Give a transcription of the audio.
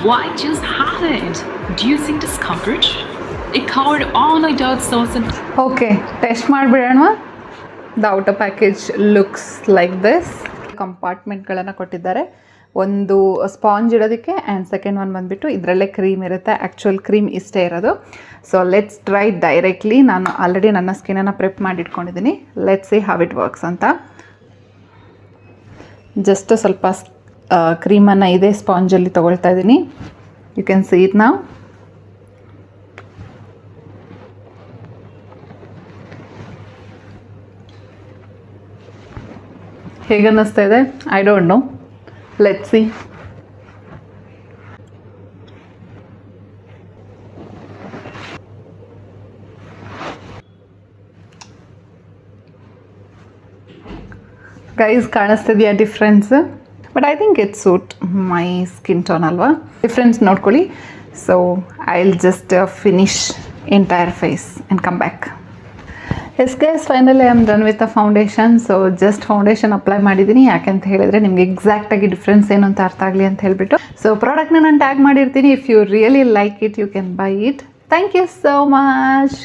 Why choose Haaland? Do you think this coverage? It covered all my dark sauce and okay test ಮಾಡಿಬಿಡೋಣ. The outer package looks like this. ಕಂಪಾರ್ಟ್ಮೆಂಟ್ಗಳನ್ನು ಕೊಟ್ಟಿದ್ದಾರೆ. ಒಂದು sponge ಇಡೋದಕ್ಕೆ and second one ಬಂದುಬಿಟ್ಟು ಇದರಲ್ಲೇ cream ಇರುತ್ತೆ. Actual cream ಇಷ್ಟೇ ಇರೋದು. So let's try directly. ನಾನು ಆಲ್ರೆಡಿ ನನ್ನ ಸ್ಕಿನ್ನನ್ನು ಪ್ರೆಪ್ ಮಾಡಿ ಇಟ್ಕೊಂಡಿದ್ದೀನಿ. Let's see how it works ಅಂತ. ಜಸ್ಟ್ ಸ್ವಲ್ಪ ಕ್ರೀಮನ್ನು ಇದೇ ಸ್ಪಾಂಜಲ್ಲಿ ತೊಗೊಳ್ತಾ ಇದ್ದೀನಿ. ಯು ಕ್ಯಾನ್ ಸಿ ಇಟ್ ನಾವು. ಹೇಗೆ ಅನ್ನಿಸ್ತಾ ಇದೆ? I don't know. Let's see. Guys ಕಾಣಿಸ್ತಿದೆಯಾ difference? But I think it suit my skin tone ಅಲ್ವಾ? ಡಿಫ್ರೆನ್ಸ್ ನೋಡ್ಕೊಳ್ಳಿ. So I will just finish entire face and come back. Yes guys, finally I am done with the foundation. So just foundation apply ಮಾಡಿದ್ದೀನಿ. ಯಾಕೆಂತ ಹೇಳಿದರೆ ನಿಮಗೆ ಎಕ್ಸಾಕ್ಟಾಗಿ difference ಏನು ಅಂತ ಅರ್ಥ ಆಗಲಿ ಅಂತ ಹೇಳಿಬಿಟ್ಟು. ಸೊ ಪ್ರಾಡಕ್ಟ್ನ ನಾನು ಟ್ಯಾಗ್ ಮಾಡಿರ್ತೀನಿ. If you really like it you can buy it. Thank you so much.